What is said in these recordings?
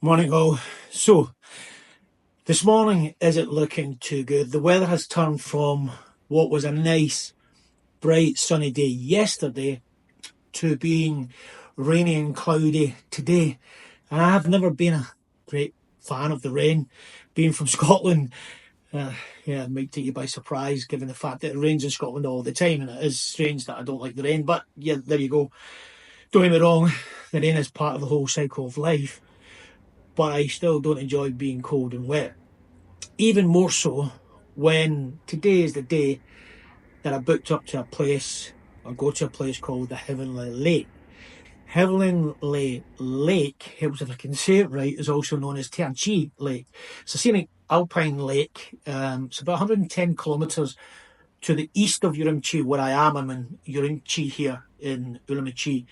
Morning all. So, this morning isn't looking too good. The weather has turned from what was a nice, bright, sunny day yesterday to being rainy and cloudy today. And I have never been a great fan of the rain. Being from Scotland, it might take you by surprise given the fact that it rains in Scotland all the time. And it is strange that I don't like the rain. But yeah, there you go. Don't get me wrong, the rain is part of the whole cycle of life. But I still don't enjoy being cold and wet. Even more so when today is the day that I booked up to a place, or go to a place called the Heavenly Lake. Heavenly Lake, if I can say it right, is also known as Tianchi Lake. It's a scenic alpine lake. It's about 110 kilometres to the east of Urumqi, where I am. I'm in Urumqi here in Urumqi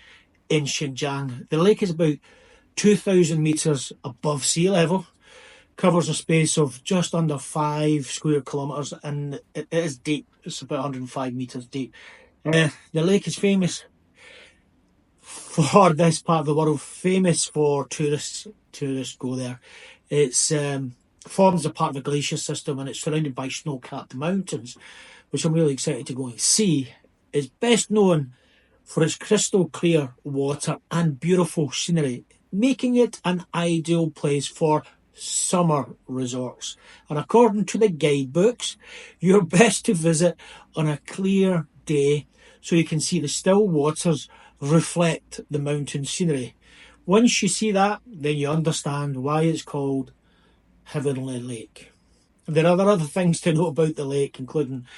in Xinjiang. The lake is about 2,000 metres above sea level, covers a space of just under 5 square kilometres, and it is deep. It's about 105 metres deep. The lake is famous for this part of the world, famous for tourists. Tourists go there. It's forms a part of a glacier system, and it's surrounded by snow-capped mountains, which I'm really excited to go and see. It's best known for its crystal clear water and beautiful scenery, making it an ideal place for summer resorts. And according to the guidebooks, you're best to visit on a clear day so you can see the still waters reflect the mountain scenery. Once you see that, then you understand why it's called Heavenly Lake. And there are other things to know about the lake, including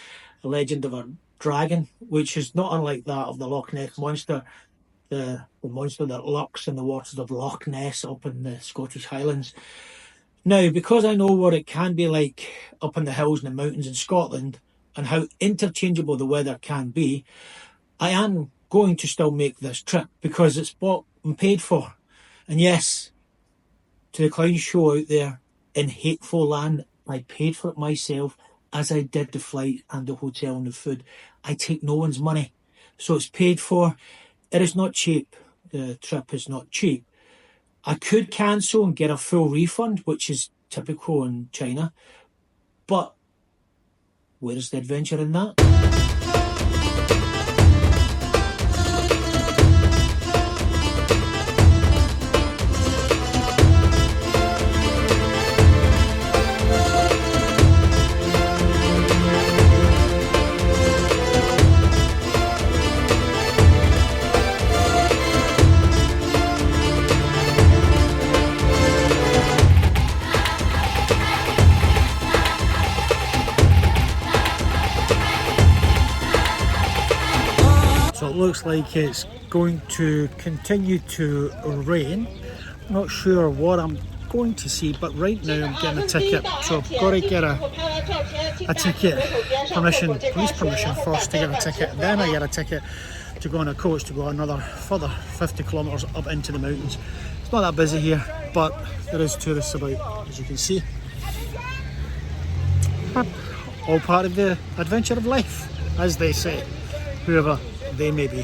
the legend of a dragon, which is not unlike that of the Loch Ness Monster, the monster that lurks in the waters of Loch Ness up in the Scottish Highlands. Now, because I know what it can be like up in the hills and the mountains in Scotland and how interchangeable the weather can be, I am going to still make this trip because it's bought and paid for. And yes, to the clown show out there in Hateful Land, I paid for it myself, as I did the flight and the hotel and the food. I take no one's money, so it's paid for. It is not cheap. The trip is not cheap. I could cancel and get a full refund, which is typical in China. But where is the adventure in that? So it looks like it's going to continue to rain. I'm not sure what I'm going to see, but right now I'm getting a ticket. So I've got to get a ticket permission, police permission first to get a ticket. Then I get a ticket to go on a coach to go another further 50 kilometres up into the mountains. It's not that busy here, but there is tourists about, as you can see. All part of the adventure of life, as they say, whoever they may be.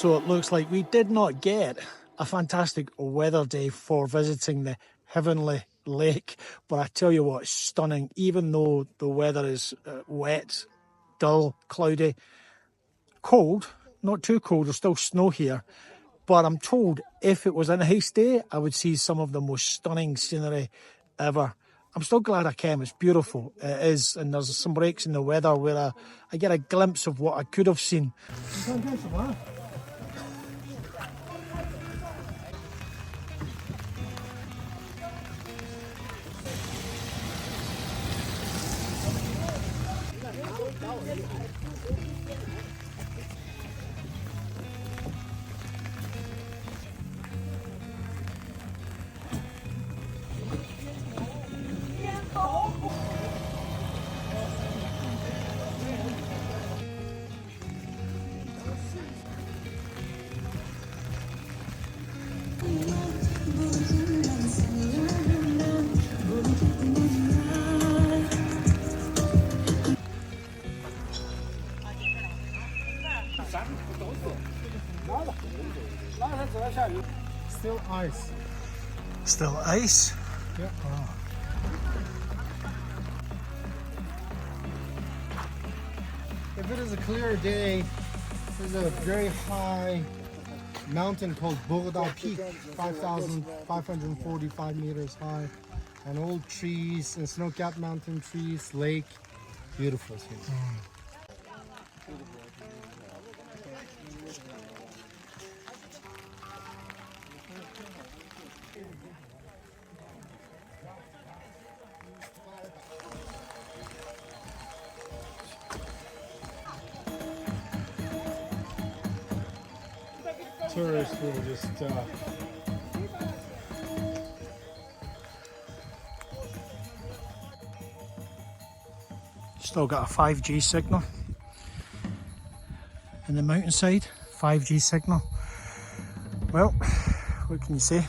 So it looks like we did not get a fantastic weather day for visiting the Heavenly Lake, but I tell you what, it's stunning. Even though the weather is wet, dull, cloudy, cold, not too cold, there's still snow here, but I'm told if it was a nice day, I would see some of the most stunning scenery ever. I'm still glad I came. It's beautiful. It is, and there's some breaks in the weather where I get a glimpse of what I could have seen. Still ice. Still ice? Yeah. Oh. If it is a clear day, there's a very high mountain called Bogota Peak, 5,545 meters high, and old trees and snow-capped mountain trees, lake, beautiful scene. Tourists will just Still got a 5G signal in the mountainside. 5G signal. Well, what can you say?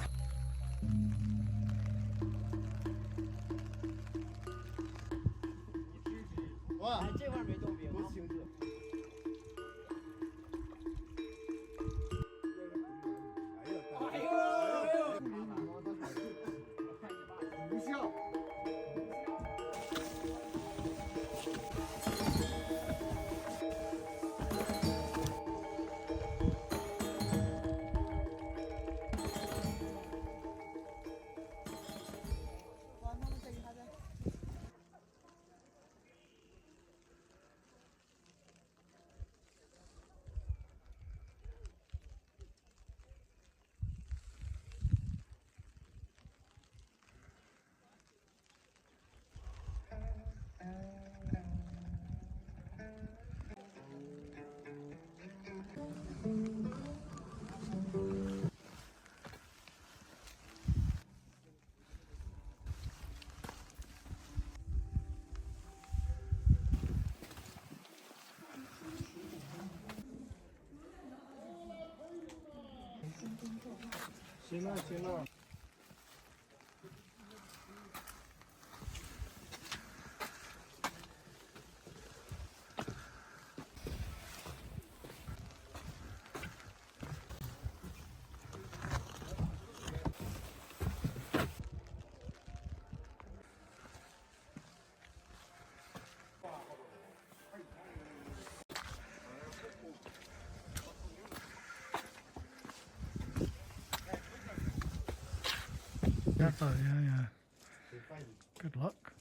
Yeah. Good luck.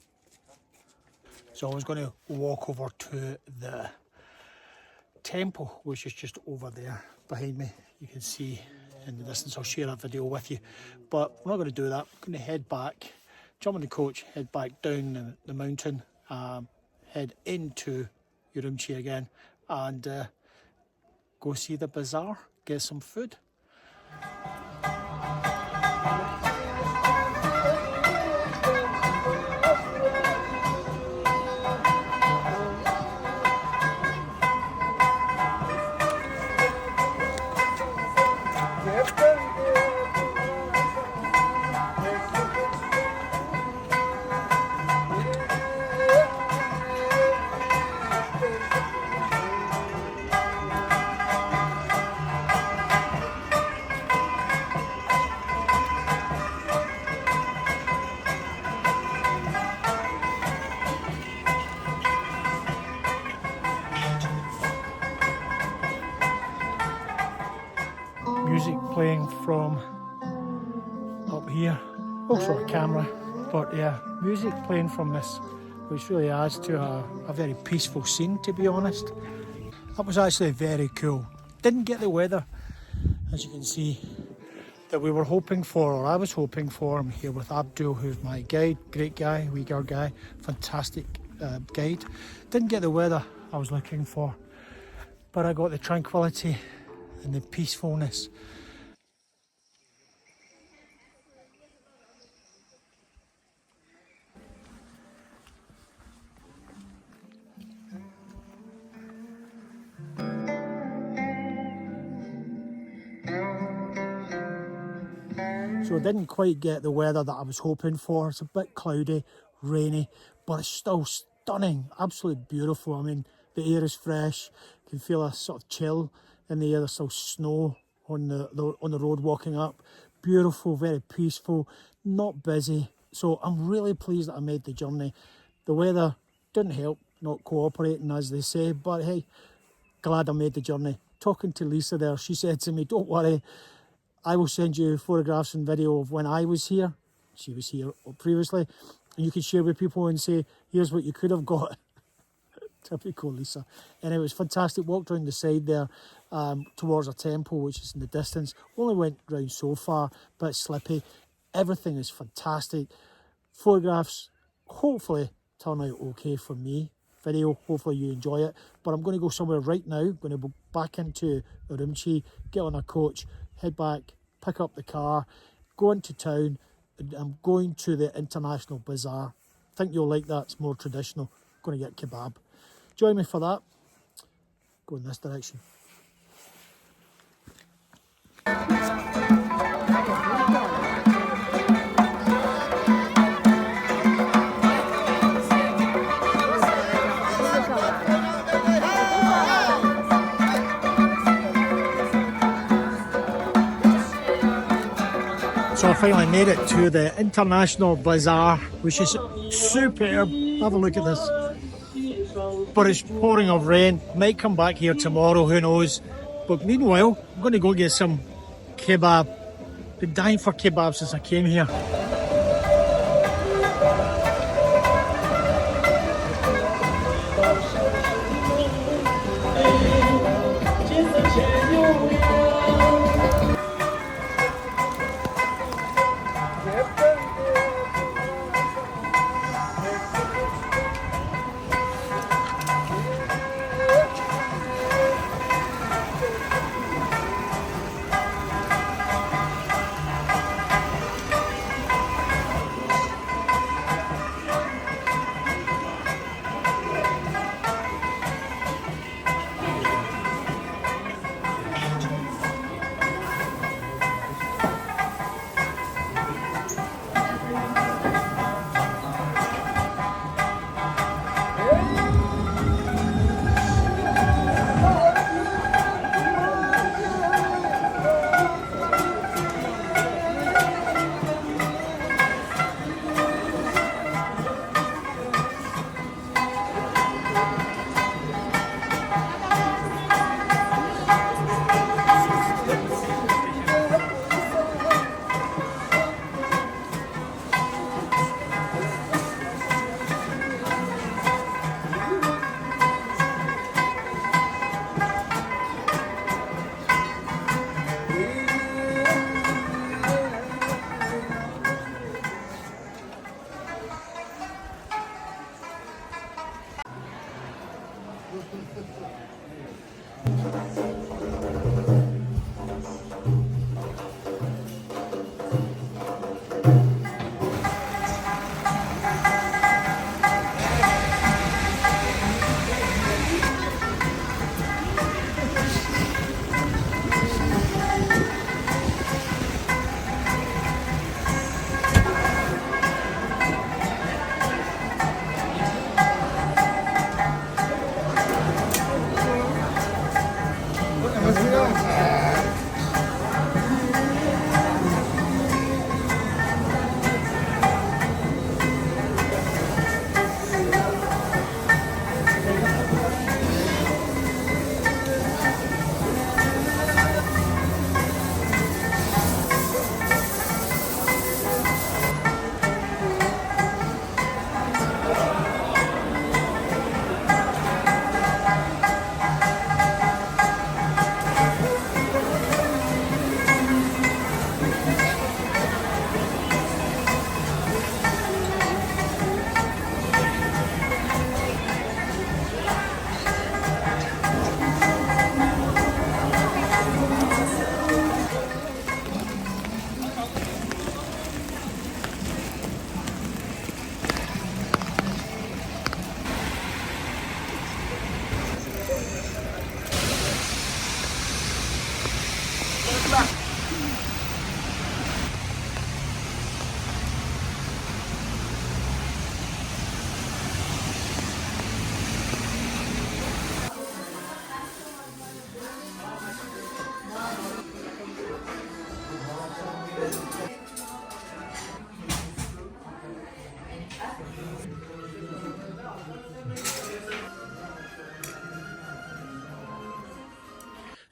So I was going to walk over to the temple, which is just over there behind me. You can see in the distance. I'll share a video with you, but we're not going to do that. I'm going to head back, jump on the coach, head back down the mountain, head into Urumqi again, and go see the bazaar, get some food. music playing from up here. Also a camera, but yeah, music playing from this, which really adds to a very peaceful scene, to be honest. That was actually very cool. Didn't get the weather, as you can see, that we were hoping for, or I was hoping for. I'm here with Abdul, who's my guide, great guy, Uyghur guy, fantastic guide. Didn't get the weather I was looking for, but I got the tranquility and the peacefulness. So I didn't quite get the weather that I was hoping for. It's a bit cloudy, rainy, but it's still stunning, absolutely beautiful. I mean, the air is fresh. You can feel a sort of chill in the air. There's still snow on the road walking up. Beautiful, very peaceful, not busy. So I'm really pleased that I made the journey. The weather didn't help, not cooperating, as they say, but hey, glad I made the journey. Talking to Lisa there, she said to me, don't worry, I will send you photographs and video of when I was here. She was here previously. And you can share with people and say, here's what you could have got. Typical Lisa. And it was fantastic. Walked around the side there towards a temple, which is in the distance. Only went round so far, but slippy. Everything is fantastic. Photographs, hopefully, turn out okay for me. Video, hopefully you enjoy it. But I'm going to go somewhere right now. I'm going to go back into Urumqi, get on a coach, head back, pick up the car, go into town, and I'm going to the International Bazaar. I think you'll like that, it's more traditional. I'm going to get kebab. Join me for that. Go in this direction. So I finally made it to the International Bazaar, which is superb. Have a look at this. But it's pouring of rain. Might come back here tomorrow, who knows. But meanwhile, I'm going to go get some kebab. Been dying for kebab since I came here.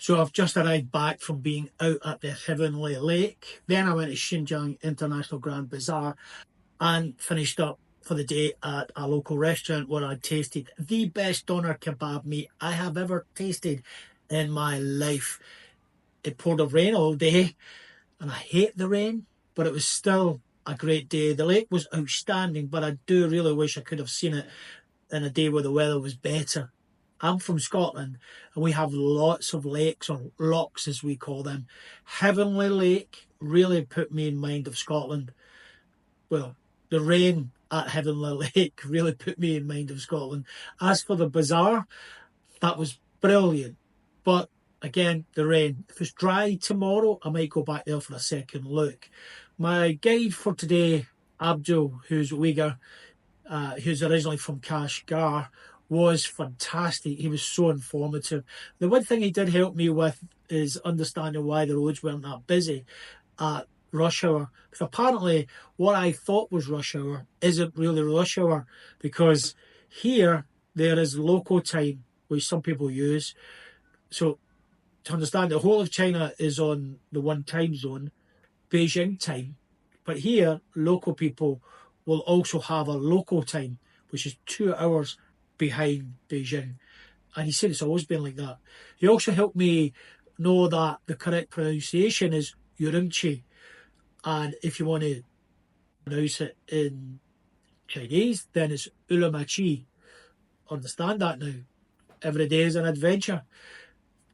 So I've just arrived back from being out at the Heavenly Lake. Then I went to Xinjiang International Bazaar and finished up for the day at a local restaurant where I tasted the best doner kebab meat I have ever tasted in my life. It poured a rain all day, and I hate the rain, but it was still a great day. The lake was outstanding, but I do really wish I could have seen it in a day where the weather was better. I'm from Scotland, and we have lots of lakes, or lochs as we call them. Heavenly Lake really put me in mind of Scotland. Well, the rain at Heavenly Lake really put me in mind of Scotland. As for the bazaar, that was brilliant. But again, the rain. If it's dry tomorrow, I might go back there for a second look. My guide for today, Abdul, who's Uyghur, who's originally from Kashgar, was fantastic. He was so informative. The one thing he did help me with is understanding why the roads weren't that busy at rush hour. Because apparently what I thought was rush hour isn't really rush hour, because here there is local time, which some people use. So to understand, the whole of China is on the one time zone, Beijing time. But here, local people will also have a local time, which is 2 hours behind Beijing. And he said it's always been like that. He also helped me know that the correct pronunciation is Urumqi. And if you want to pronounce it in Chinese, then it's Urumqi. Understand that now. Every day is an adventure.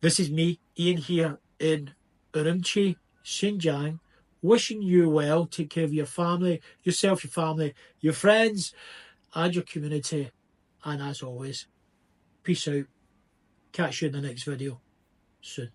This is me, Ian, here in Urumqi, Xinjiang, wishing you well. Take care of your family, yourself, your family, your friends, and your community. And as always, peace out. Catch you in the next video soon.